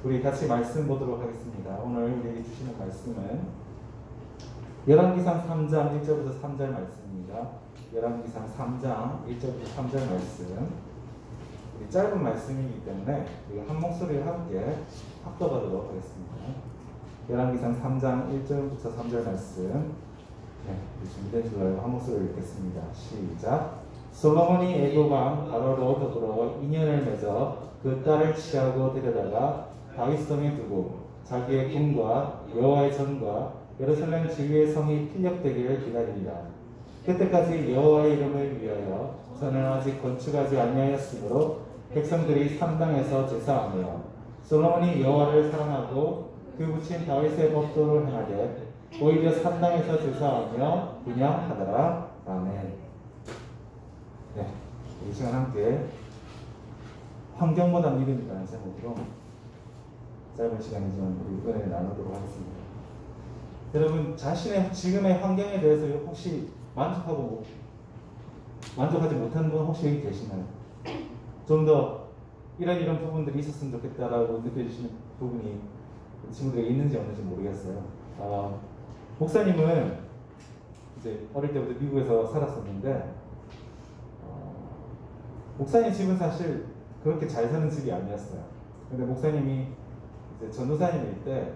우리 같이 말씀 보도록 하겠습니다. 오늘 우리에게 주시는 말씀은 열왕기상 3장 1절부터 3절 말씀입니다. 열왕기상 3장 1절부터 3절 말씀. 우리 짧은 말씀이기 때문에 우리가 한 목소리를 함께 합독하도록 하겠습니다. 열왕기상 3장 1절부터 3절 말씀. 준비된 줄 알고 한 목소리를 읽겠습니다. 시작. 솔로몬이 애굽왕 바로로 더불어 인연을 맺어 그 딸을 취하고 데려다가 다윗성에 두고 자기의 궁과 여호와의 전과 예루살렘 주위의 성이 필력되기를 기다리니라. 그때까지 여호와의 이름을 위하여 전을 아직 건축하지 아니하였으므로 백성들이 산당에서 제사하며 솔로몬이 여호와를 사랑하고 그 부친 다윗의 법도를 행하되 오히려 산당에서 제사하며 분향하더라. 아멘. 이 시간 함께 환경보다 믿음이라는 제목으로 짧은 시간이지만 우리 은혜를 나누도록 하겠습니다. 여러분 자신의 지금의 환경에 대해서 혹시 만족하지 못하는 분 혹시 여기 계시나요? 좀 더 이런 부분들이 있었으면 좋겠다라고 느껴지시는 부분이 친구들에게 있는지 없는지 모르겠어요. 목사님은 이제 어릴 때부터 미국에서 살았었는데 목사님 집은 사실 그렇게 잘 사는 집이 아니었어요. 근데 목사님이 이제 전도사님일 때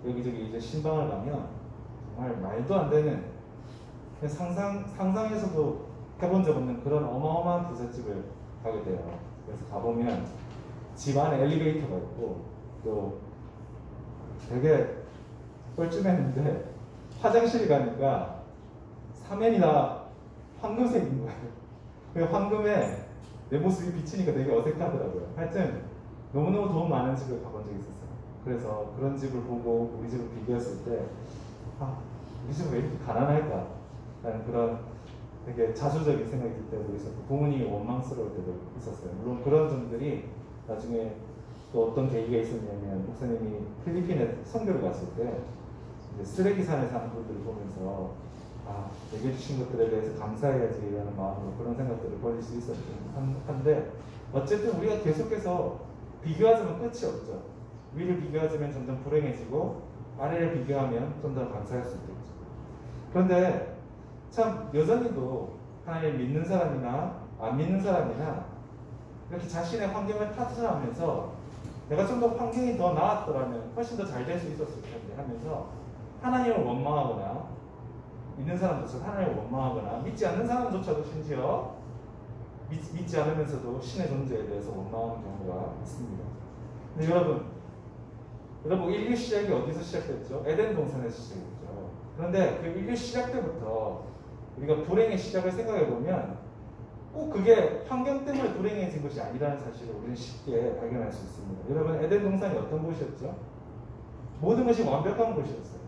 여기저기 이제 신방을 가면 정말 말도 안 되는 상상에서도 해본 적 없는 그런 어마어마한 부잣집을 가게 돼요. 그래서 가보면 집 안에 엘리베이터가 있고 또 되게 뻘쭘했는데 화장실 가니까 사면이 다 황금색인 거예요. 그 황금에 내 모습이 비치니까 되게 어색하더라고요. 하여튼 너무너무 돈 많은 집을 가본 적이 있었어요. 그래서 그런 집을 보고 우리 집을 비교했을 때 우리 집은 왜 이렇게 가난할까? 라는 그런 되게 자주적인 생각이 들 때도 있었고 부모님이 원망스러울 때도 있었어요. 물론 그런 점들이 나중에 또 어떤 계기가 있었냐면 목사님이 필리핀에 선교를 갔을 때 이제 쓰레기산에 사는 분들을 보면서 내게 주신 것들에 대해서 감사해야지 라는 마음으로 그런 생각들을 벌일 수 있었긴 한데 어쨌든 우리가 계속해서 비교하자면 끝이 없죠. 위를 비교하자면 점점 불행해지고 아래를 비교하면 좀 더 감사할 수 있겠죠. 그런데 참 여전히도 하나님을 믿는 사람이나 안 믿는 사람이나 이렇게 자신의 환경을 탓하면서 내가 좀 더 환경이 더 나았더라면 훨씬 더 잘 될 수 있었을 텐데 하면서 하나님을 원망하거나 믿는 사람조차 하나님을 원망하거나 믿지 않는 사람조차도 심지어 믿지 않으면서도 신의 존재에 대해서 원망하는 경우가 있습니다. 근데 여러분 인류 시작이 어디서 시작됐죠? 에덴 동산에서 시작했죠. 그런데 그 인류 시작 때부터 우리가 불행의 시작을 생각해 보면 꼭 그게 환경 때문에 불행해진 것이 아니라는 사실을 우리는 쉽게 발견할 수 있습니다. 여러분 에덴 동산이 어떤 곳이었죠? 모든 것이 완벽한 곳이었어요.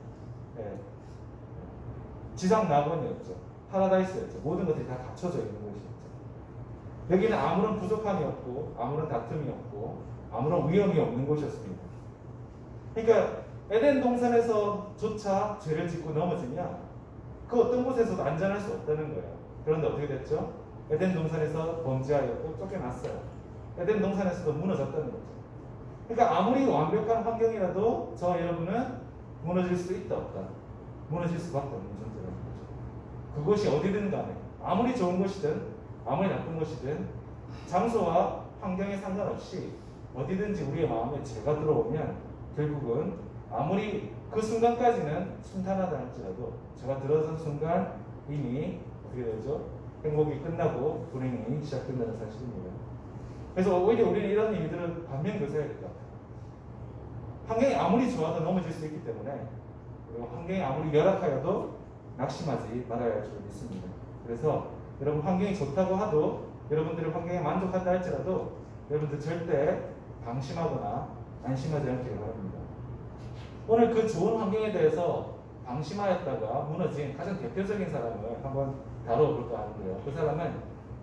지상 낙원이었죠. 파라다이스였죠. 모든 것들이 다 갖춰져 있는 곳이었죠. 여기는 아무런 부족함이 없고 아무런 다툼이 없고 아무런 위험이 없는 곳이었습니다. 그러니까 에덴 동산에서조차 죄를 짓고 넘어지면 그 어떤 곳에서도 안전할 수 없다는 거예요. 그런데 어떻게 됐죠? 에덴 동산에서 범죄하였고 쫓겨났어요. 에덴 동산에서도 무너졌다는 거죠. 그러니까 아무리 완벽한 환경이라도 저와 여러분은 무너질 수 있다 없다. 무너질 수밖에 없는 존재라는 거죠. 그것이 어디든 간에 아무리 좋은 곳이든 아무리 나쁜 곳이든 장소와 환경에 상관없이 어디든지 우리의 마음에 죄가 들어오면 결국은 아무리 그 순간까지는 순탄하다 할지라도 죄가 들어선 순간 이미 어떻게 되죠? 행복이 끝나고 불행이 시작된다는 사실입니다. 그래서 오히려 우리는 이런 일들을 반면교사해야 될 것 같아요. 환경이 아무리 좋아도 넘어질 수 있기 때문에 그리고 환경이 아무리 열악하여도 낙심하지 말아야 할 줄 믿습니다. 그래서 여러분 환경이 좋다고 하도 여러분들의 환경에 만족한다 할지라도 여러분들 절대 방심하거나 안심하지 않기를 바랍니다. 오늘 그 좋은 환경에 대해서 방심하였다가 무너진 가장 대표적인 사람을 한번 다뤄볼까 하는데요. 그 사람은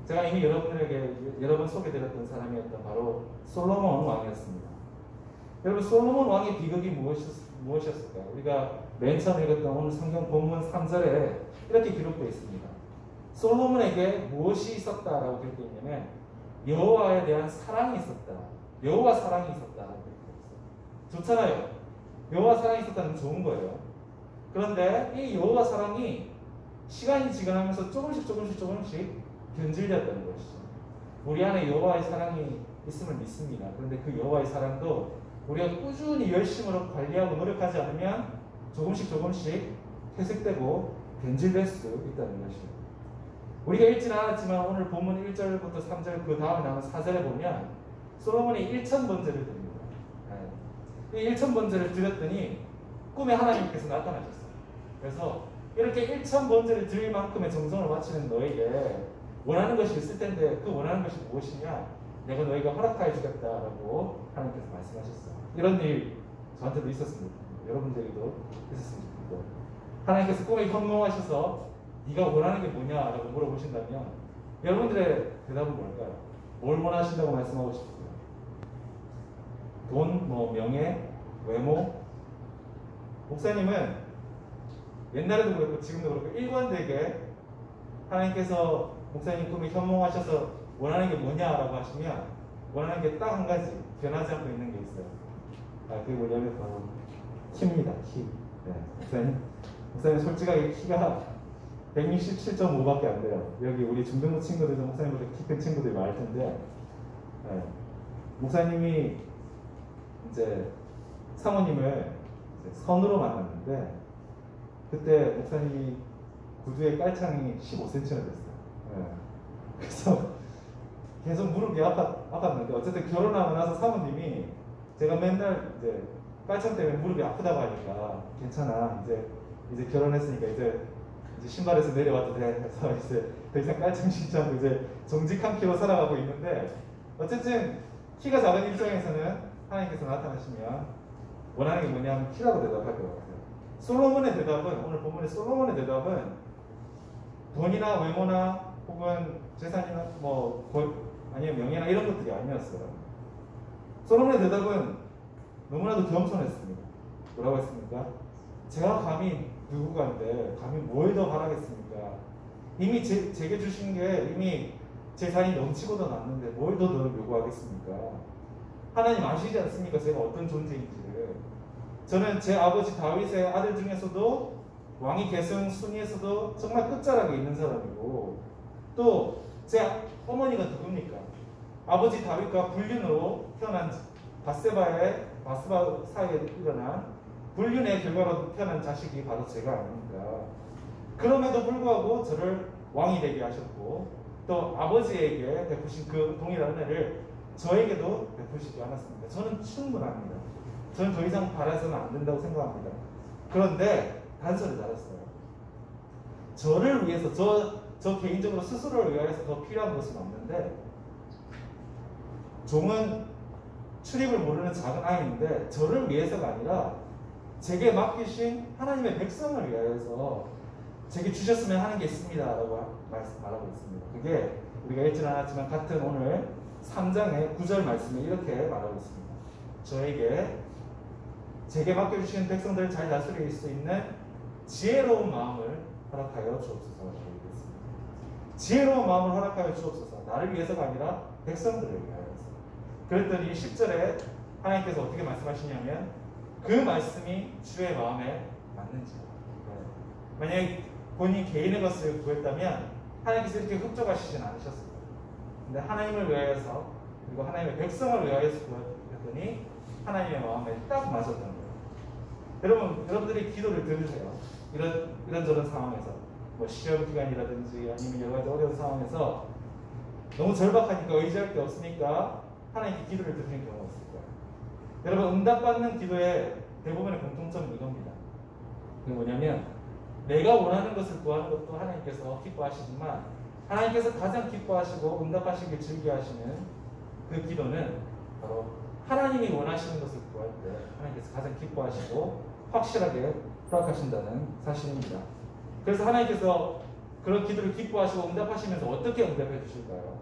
제가 이미 여러분들에게 여러 번 소개드렸던 사람이었던 바로 솔로몬 왕이었습니다. 여러분 솔로몬 왕의 비극이 무엇이었을까요? 우리가 맨 처음 읽었던 오늘 성경 본문 3절에 이렇게 기록되어 있습니다. 솔로몬에게 무엇이 있었다라고 기록되어 있냐면 여호와에 대한 사랑이 있었다. 여호와 사랑이 있었다라고 기록되어 있어요. 좋잖아요. 여호와 사랑이 있었다는 건 좋은 거예요. 그런데 이 여호와 사랑이 시간이 지나면서 조금씩 변질되었다는 것이죠. 우리 안에 여호와의 사랑이 있음을 믿습니다. 그런데 그 여호와의 사랑도 우리가 꾸준히 열심으로 관리하고 노력하지 않으면 조금씩 퇴색되고 변질될 수 있다는 것이죠. 우리가 읽지는 않았지만 오늘 본문 1절부터 3절 그 다음에 나오는 4절에 보면 솔로몬이 1,000번제를 드립니다. 이 1,000번제를 드렸더니 꿈에 하나님께서 나타나셨어요. 그래서 이렇게 1,000번제를 드릴 만큼의 정성을 바치는 너에게 원하는 것이 있을 텐데 그 원하는 것이 무엇이냐? 내가 너희가 허락하여 주겠다라고 하나님께서 말씀하셨어요. 이런 일 저한테도 있었습니다. 여러분들에게도 있었으면 좋겠고, 하나님께서 꿈에 현몽하셔서 네가 원하는 게 뭐냐라고 물어보신다면 여러분들의 대답은 뭘까요? 뭘 원하신다고 말씀하고 싶어요? 돈, 명예, 외모? 목사님은 옛날에도 그렇고 지금도 그렇고 일관되게 하나님께서 목사님 꿈에 현몽하셔서 원하는 게 뭐냐라고 하시면 원하는 게 딱 한 가지 변하지 않고 있는 게 있어요. 그게 뭐냐면 바로 키입니다. 키. 네. 목사님 솔직하게 키가 167.5밖에 안 돼요. 여기 우리 중등부 친구들도 목사님보다 키 큰 친구들이 많을 텐데, 목사님이 이제 사모님을 선으로 만났는데 그때 목사님이 구두의 깔창이 15cm나 됐어요. 그래서 계속 무릎이 아팠는데 어쨌든 결혼하고 나서 사모님이 제가 맨날 이제 깔창 때문에 무릎이 아프다고 하니까 괜찮아, 이제 결혼했으니까 이제 신발에서 내려와도 돼. 그래서 이제 더 이상 깔창 신지 않고 이제 정직한 키로 살아가고 있는데, 어쨌든 키가 작은 입장에서는 하나님께서 나타나시면 원하는 게 뭐냐면 키라고 대답할 것 같아요. 솔로몬의 대답은, 오늘 본문의 솔로몬의 대답은 돈이나 외모나 혹은 재산이나 아니면 명예나 이런 것들이 아니었어요. 솔로몬의 대답은 너무나도 겸손했습니다. 뭐라고 했습니까? 제가 감히 누구가인데 감히 뭘 더 바라겠습니까? 이미 제게 주신 게 이미 재산이 넘치고도 났는데 뭘 더 요구하겠습니까? 하나님 아시지 않습니까? 제가 어떤 존재인지를. 저는 제 아버지 다윗의 아들 중에서도 왕위 계승 순위에서도 정말 끝자락에 있는 사람이고, 또 제 어머니가 누굽니까? 아버지 다윗과 불륜으로 태어난 바스바 사이에 일어난 불륜의 결과로 태어난 자식이 바로 제가 아닙니까? 그럼에도 불구하고 저를 왕이 되게 하셨고, 또 아버지에게 베푸신 그 동일한 은혜를 저에게도 베푸시지 않았습니까? 저는 충분합니다. 저는 더 이상 바라서는 안 된다고 생각합니다. 그런데 단서를 달았어요. 저를 위해서, 저 개인적으로 스스로를 위해서 더 필요한 것은 없는데, 종은 출입을 모르는 작은 아이인데 저를 위해서가 아니라 제게 맡기신 하나님의 백성을 위하여서 제게 주셨으면 하는 게 있습니다 라고 말하고 있습니다. 그게 우리가 읽지는 않았지만 같은 오늘 3장의 9절 말씀에 이렇게 말하고 있습니다. 제게 맡겨주신 백성들을 잘 다스릴 수 있는 지혜로운 마음을 허락하여 주옵소서라고 얘기했습니다. 지혜로운 마음을 허락하여 주옵소서. 나를 위해서가 아니라 백성들을 위하여서. 그랬더니 10절에 하나님께서 어떻게 말씀하시냐면 그 말씀이 주의 마음에 맞는지. 만약에 본인 개인의 것을 구했다면 하나님께서 이렇게 흡족하시진 않으셨을 거예요. 근데 하나님을 위하여서, 그리고 하나님의 백성을 위하여서 구했더니 하나님의 마음에 딱 맞았던 거예요. 여러분들이 기도를 들으세요. 이런저런 상황에서 시험 기간이라든지 아니면 여러 가지 어려운 상황에서 너무 절박하니까 의지할 게 없으니까 하나님께 기도를 드리는 경우가 있을 거예요. 여러분, 응답받는 기도의 대부분의 공통점은 이겁니다. 그게 뭐냐면 내가 원하는 것을 구하는 것도 하나님께서 기뻐하시지만 하나님께서 가장 기뻐하시고 응답하시길 즐겨하시는 그 기도는 바로 하나님이 원하시는 것을 구할 때 하나님께서 가장 기뻐하시고 확실하게 허락하신다는 사실입니다. 그래서 하나님께서 그런 기도를 기뻐하시고 응답하시면서 어떻게 응답해 주실까요?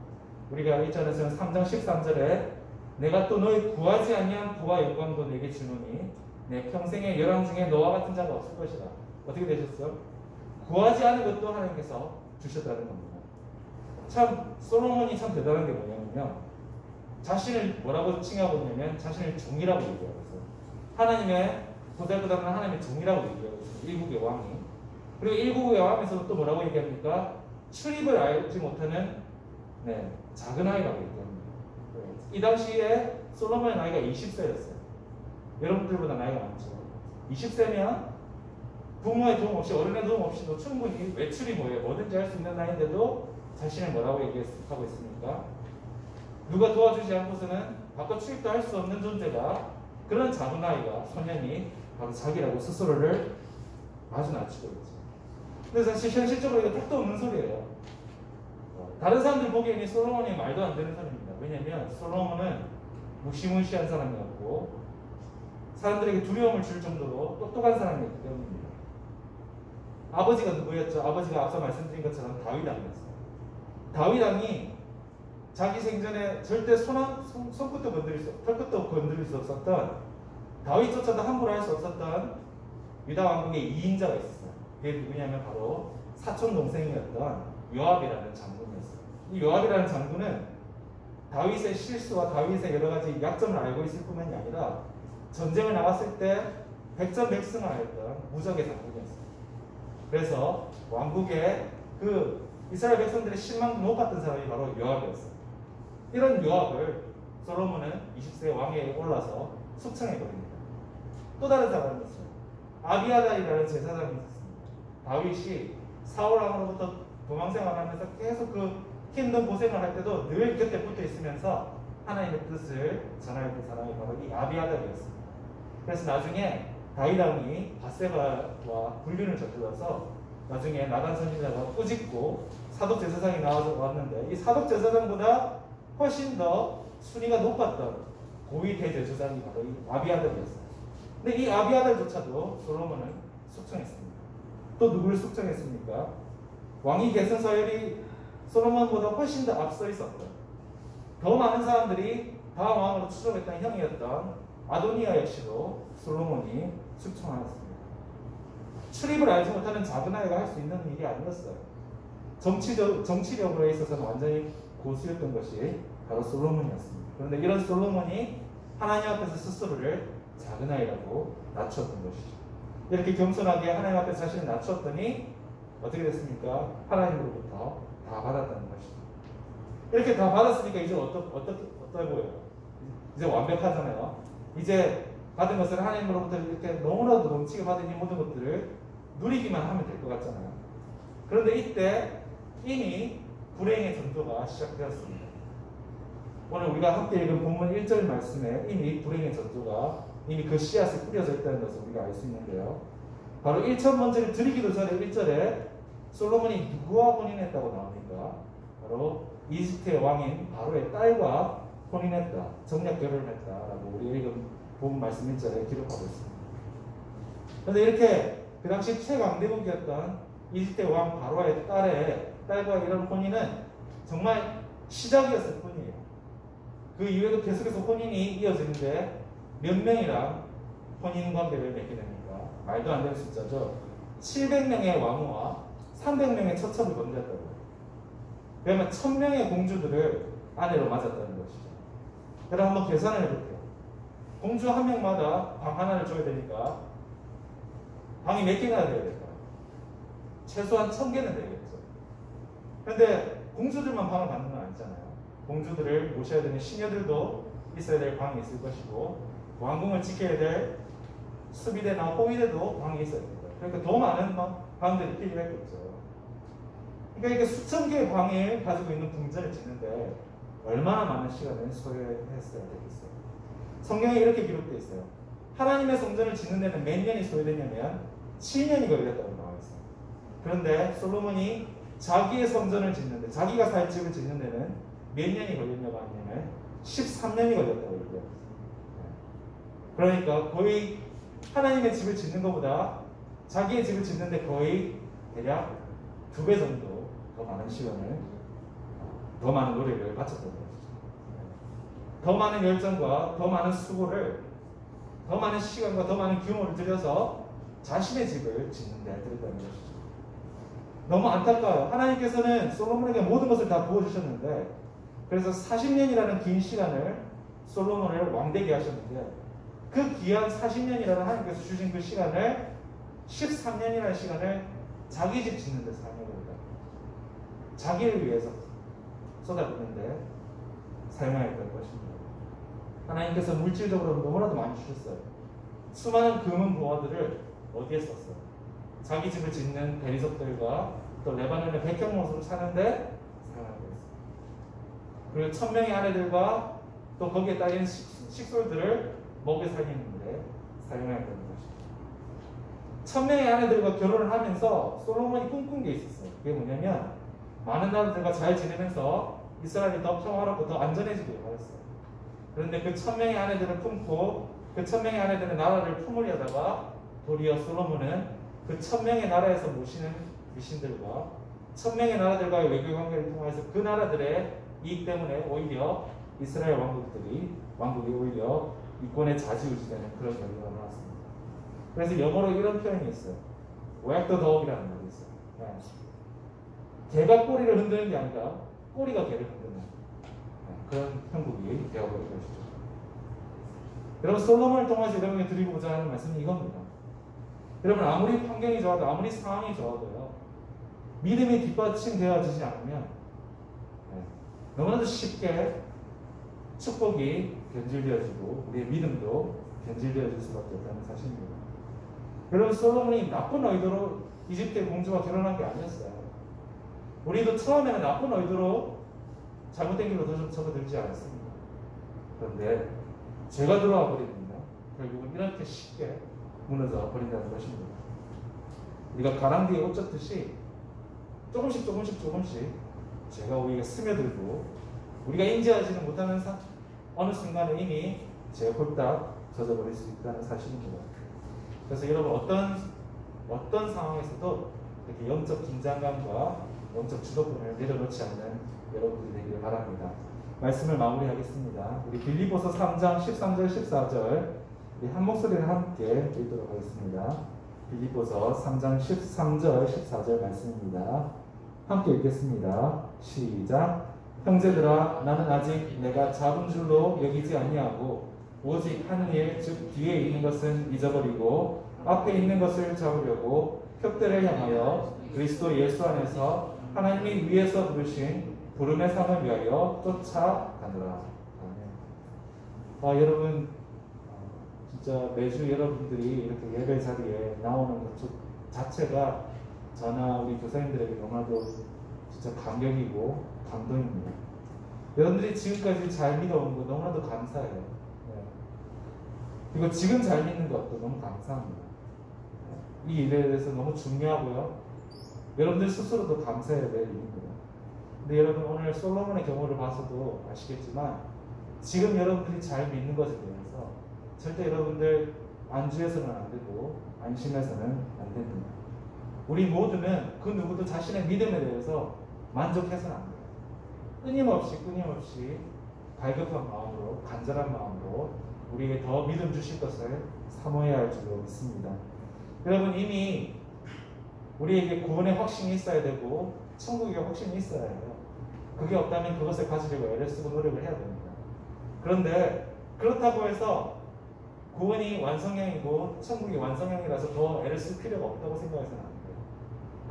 우리가 1절에서는 3장 13절에 내가 또 너희 구하지 아니한 부와 영광도 내게 주노니 내 평생의 열왕 중에 너와 같은 자가 없을 것이다. 어떻게 되셨어요? 구하지 않은 것도 하나님께서 주셨다는 겁니다. 참 솔로몬이 참 대단한 게 뭐냐면요, 자신을 뭐라고 칭하고 있냐면 자신을 종이라고 얘기하고 있어요. 하나님의 보잘것없는 하나님의 종이라고 얘기하고 있습니다. 일국의 왕이. 그리고 일국의 왕에서도 또 뭐라고 얘기합니까? 출입을 알지 못하는 작은 아이라고 얘기합니다. 이 당시에 솔로몬의 나이가 20세였어요. 여러분들보다 나이가 많죠. 20세면 부모의 도움 없이, 어른의 도움 없이도 충분히 외출이 뭐든지 할 수 있는 나이인데도 자신을 뭐라고 얘기하고 있습니까? 누가 도와주지 않고서는 바깥 출입도 할 수 없는 존재가, 그런 작은 아이가, 소년이 바로 자기라고 스스로를 아주 낮추고 있죠. 근데 사실 현실적으로 이거 택도 없는 소리예요. 다른 사람들 보기에는 솔로몬이 말도 안 되는 사람입니다. 왜냐면 솔로몬은 무시무시한 사람이었고 사람들에게 두려움을 줄 정도로 똑똑한 사람이었기 때문입니다. 아버지가 누구였죠? 아버지가 앞서 말씀드린 것처럼 다윗 왕이었어요. 다윗 왕이 자기 생전에 절대 손끝도 건드릴 수, 털끝도 건드릴 수 없었던, 다윗조차도 함부로 할 수 없었던 유다 왕국의 2인자가 있었어요. 그게 누구냐면 바로 사촌 동생이었던 요압이라는 장군이었어요. 이 요압이라는 장군은 다윗의 실수와 다윗의 여러 가지 약점을 알고 있을 뿐만이 아니라 전쟁을 나갔을 때 백전백승을 하였던 무적의 장군이었어요. 그래서 왕국의 그 이스라엘 백성들의 신망도 높았던 사람이 바로 요압이었어요. 이런 요압을 솔로몬은 20세 왕위에 올라서 숙청해버립니다. 또 다른 사람이 있어요. 아비아달이라는 제사장이 있었습니다. 다윗이 사울 왕으로부터 도망생활하면서 계속 그 힘든 고생을 할 때도 늘 곁에 붙어 있으면서 하나님의 뜻을 전하였던 사람이 바로 이 아비아달이었습니다. 그래서 나중에 다윗 왕이 밧세바와 불륜을 저질러서 나중에 나단 선지자가 꾸짖고 사독 제사장이 나와서 왔는데, 이 사독 제사장보다 훨씬 더 순위가 높았던 고위 대제사장이 바로 이 아비아달이었어요. 근데 이 아비아달조차도 솔로몬은 숙청했습니다. 또 누구를 숙청했습니까? 왕위 계승 서열이 솔로몬보다 훨씬 더 앞서 있었던, 더 많은 사람들이 다음 왕으로 추종했던 형이었던 아도니아 역시도 솔로몬이 숙청하였습니다. 출입을 알지 못하는 작은 아이가 할 수 있는 일이 아니었어요. 정치력으로 있어서는 완전히 고수였던 것이 바로 솔로몬이었습니다. 그런데 이런 솔로몬이 하나님 앞에서 스스로를 작은 아이라고 낮추었던 것이죠. 이렇게 겸손하게 하나님 앞에서 자신을 낮추었더니 어떻게 됐습니까? 하나님으로부터 다 받았다는 것이죠. 이렇게 다 받았으니까 이제 어떠 보여요? 이제 완벽하잖아요. 이제 받은 것을 하나님으로부터 이렇게 너무나도 넘치게 받은 이 모든 것들을 누리기만 하면 될 것 같잖아요. 그런데 이때 이미 불행의 전조가 시작되었습니다. 오늘 우리가 함께 읽은 본문 1절 말씀에 이미 불행의 전조가 이미 그 씨앗이 뿌려져 있다는 것을 우리가 알 수 있는데요. 바로 1천 번째를 드리기도 전에 1절에 솔로몬이 누구와 혼인했다고 나옵니까? 바로 이집트의 왕인 바로의 딸과 혼인했다, 정략 결혼을 했다라고 우리 읽은 본문 말씀 1절에 기록하고 있습니다. 그런데 이렇게 그 당시 최강대국이었던 이집트의 왕 바로의 딸과 이런 혼인은 정말 시작이었을 뿐이에요. 그 이후에도 계속해서 혼인이 이어지는데 몇 명이랑 혼인 관계를 맺게 됩니까? 말도 안 되는 숫자죠. 700명의 왕후와 300명의 처첩을 건졌다고요. 그러면 1000명의 공주들을 아내로 맞았다는 것이죠. 그럼 한번 계산을 해볼게요. 공주 한 명마다 방 하나를 줘야 되니까 방이 몇 개나 돼야 될까요? 최소한 1000개는 되겠죠. 그런데 공주들만 방을 받는 건 아니잖아요. 공주들을 모셔야 되는 시녀들도 있어야 될 방이 있을 것이고, 왕궁을 지켜야 될 수비대나 호위대도 방이 있어야 됩니다. 그러니까 더 많은 방들이 필요했겠죠. 그러니까 이게 수천 개의 방을 가지고 있는 궁전을 짓는데 얼마나 많은 시간을 소요했어야 되겠어요. 성경에 이렇게 기록되어 있어요. 하나님의 성전을 짓는 데는 몇 년이 소요되냐면 7년이 걸렸다고 나와 있어요. 그런데 솔로몬이 자기의 성전을 짓는데, 자기가 살 집을 짓는 데는 몇 년이 걸렸냐고 하냐면 13년이 걸렸다고 얘기해요. 그러니까 거의 하나님의 집을 짓는 것보다 자기의 집을 짓는데 거의 대략 2배 정도 더 많은 시간을, 더 많은 노력을 바쳤던 것이죠. 더 많은 열정과 더 많은 수고를, 더 많은 시간과 더 많은 규모를 들여서 자신의 집을 짓는 데 들였다는 것이죠. 너무 안타까워요. 하나님께서는 솔로몬에게 모든 것을 다 부어주셨는데, 그래서 40년이라는 긴 시간을 솔로몬을 왕되게 하셨는데, 그 귀한 40년이라는 하나님께서 주신 그 시간을 13년이라는 시간을 자기 집 짓는 데 사용합니다. 자기를 위해서 쏟아붓는데 사용해야 될 것입니다. 하나님께서 물질적으로 너무나도 많이 주셨어요. 수많은 금은 보화들을 어디에 썼어요? 자기 집을 짓는 대리석들과 또 레바논의 백향목으로 사는데 사용하고 있습니다. 그리고 1000명의 아내들과 또 거기에 딸린 식솔들을 먹여 살리는데 사용해야 되는 것입니다. 1000명의 아내들과 결혼을 하면서 솔로몬이 꿈꾼 게 있었어요. 그게 뭐냐면 많은 나라들과 잘 지내면서 이스라엘이 더 평화롭고 더 안전해지길 바랐어요. 그런데 그 1000명의 아내들을 품고 그 1000명의 아내들의 나라를 품으려다가 도리어 솔로몬은 그 1000명의 나라에서 모시는 귀신들과 1000명의 나라들과의 외교 관계를 통해서 그 나라들의 이익 때문에 오히려 이스라엘 왕국이 오히려 이권에 좌지우지되는 그런 결과가 나왔습니다. 그래서 영어로 이런 표현이 있어요. wag the dog이라는 말이 있어요. 네. 개가 꼬리를 흔드는 게 아니라 꼬리가 개를 흔드는 그런 형국이 되어버린 것이죠. 여러분, 솔로몬을 통해서 여러분에게 드리고자 하는 말씀은 이겁니다. 여러분, 아무리 환경이 좋아도 아무리 상황이 좋아도요, 믿음이 뒷받침되어지지 않으면 너무나도 쉽게 축복이 변질되어지고 우리의 믿음도 변질되어질 수밖에 없다는 사실입니다. 여러분, 솔로몬이 나쁜 의도로 이집트의 공주와 결혼한 게 아니었어요. 우리도 처음에는 나쁜 의도로 잘못된 길로 접어들지 않았습니다. 그런데 죄가 들어와 버리면 결국은 이렇게 쉽게 무너져 버린다는 것입니다. 우리가 가랑비에 옷 젖듯이 조금씩 죄가 우리가 스며들고 우리가 인지하지는 못하는 어느 순간에 이미 죄에 홀딱 젖어버릴 수 있다는 사실입니다. 그래서 여러분, 어떤 상황에서도 이렇게 영적 긴장감과 영적 주도권을 내려놓지 않는 여러분들이 되기를 바랍니다. 말씀을 마무리하겠습니다. 우리 빌립보서 3장 13절 14절 우리 한 목소리를 함께 읽도록 하겠습니다. 빌립보서 3장 13절 14절 말씀입니다. 함께 읽겠습니다. 시작. 형제들아, 나는 아직 내가 잡은 줄로 여기지 아니하고 오직 하는 일, 즉 뒤에 있는 것은 잊어버리고 앞에 있는 것을 잡으려고 푯대를 향하여 그리스도 예수 안에서 하나님이 위에서 부르신 부름의 상을 위하여 쫓아가노라. 여러분, 진짜 매주 여러분들이 이렇게 예배 자리에 나오는 것 자체가 저나 우리 교사님들에게 너무나도 진짜 감격이고 감동입니다. 여러분들이 지금까지 잘 믿어온 거 너무나도 감사해요. 네. 그리고 지금 잘 믿는 것도 너무 감사합니다. 이 일에 대해서 너무 중요하고요. 여러분들 스스로도 감사해야 될 일입니다. 근데 여러분, 오늘 솔로몬의 경우를 봐서도 아시겠지만 지금 여러분들이 잘 믿는 것에 대해서 절대 여러분들 안주해서는 안 되고 안심해서는 안 됩니다. 우리 모두는 그 누구도 자신의 믿음에 대해서 만족해서는 안 돼요. 끊임없이 갈급한 마음으로, 간절한 마음으로 우리에게 더 믿음 주실 것을 사모해야 할 줄로 믿습니다. 여러분, 이미 우리에게 구원의 확신이 있어야 되고 천국의 확신이 있어야 해요. 그게 없다면 그것을 가지려고 애를 쓰고 노력을 해야 됩니다. 그런데 그렇다고 해서 구원이 완성형이고 천국이 완성형이라서 더 애를 쓸 필요가 없다고 생각해서는 안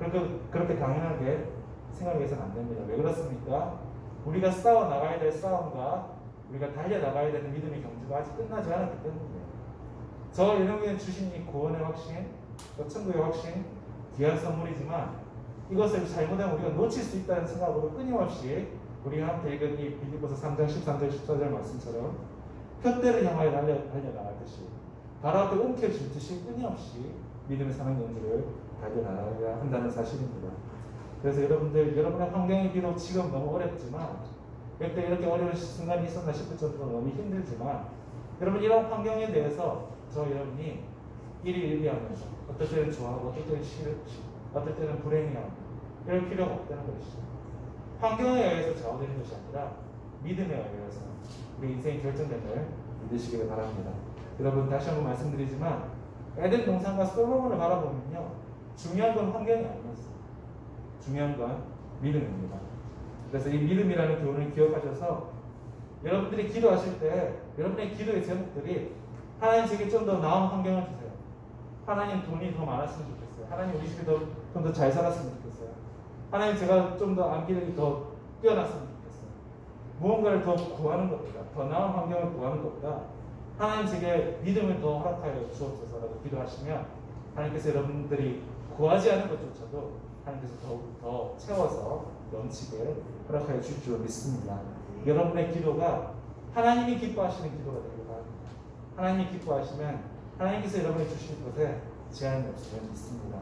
돼요. 그렇게 당연하게 생각해서는 안 됩니다. 왜 그렇습니까? 우리가 싸워 나가야 될 싸움과 우리가 달려 나가야 되는 믿음의 경주가 아직 끝나지 않았기 때문이에요. 저 여러분에게 주신 이 구원의 확신, 또 천국의 확신, 귀한 선물이지만 이것을 잘못하면 우리가 놓칠 수 있다는 생각으로 끊임없이 우리가 함께 읽은 이 빌립보서 3장 13절 14절 말씀처럼 푯대를 향하여 달려나가듯이 바로 앞에 움켜쥐듯이 끊임없이 믿음의 사는 연주를 달려나가야 한다는 사실입니다. 그래서 여러분들, 여러분의 환경이 비록 지금 너무 어렵지만 그때 이렇게 어려운 순간이 있었나 싶을 정도로 너무 힘들지만 여러분, 이런 환경에 대해서 저 여러분이 일희일비하면서 어떨 때는 좋아하고 어떨 때는 싫고 어떨 때는 불행해하고 이럴 필요가 없다는 것이죠. 환경에 의해서 좌우되는 것이 아니라 믿음에 의해서 우리 인생의 결정됨을 믿으시기를 바랍니다. 여러분, 다시 한번 말씀드리지만 에덴 동산과 솔로몬을 바라보면요, 중요한 건 환경이 아니었어요. 중요한 건 믿음입니다. 그래서 이 믿음이라는 교훈을 기억하셔서 여러분들이 기도하실 때 여러분의 기도의 제목들이 하나님 제게 좀 더 나은 환경을 주세요. 하나님 돈이 더 많았으면 좋겠어요. 하나님 우리 집이 좀 더 잘 살았으면 좋겠어요. 하나님 제가 좀 더 암기력이 더 뛰어났으면 좋겠어요. 무언가를 더 구하는 것보다, 더 나은 환경을 구하는 것보다 하나님 제게 믿음을 더 허락하여 주옵소서라고 기도하시면 하나님께서 여러분들이 구하지 않은 것조차도 하나님께서 더욱 더 채워서 넘치게 허락하여 주실 줄 믿습니다. 여러분의 기도가 하나님이 기뻐하시는 기도가 되길 바랍니다. 하나님이 기뻐하시면 하나님께서 여러분이 주실 것에 제한이 없음을 믿습니다.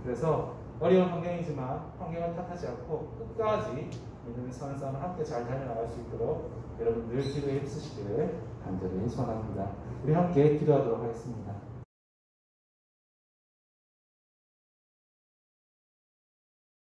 그래서 어려운 환경이지만 환경을 탓하지 않고 끝까지 믿음의 선한 싸움을 함께 잘 달려나갈 수 있도록 여러분 늘 기도에 힘쓰시기를 간절히 소원합니다. 우리 함께 기도하도록 하겠습니다.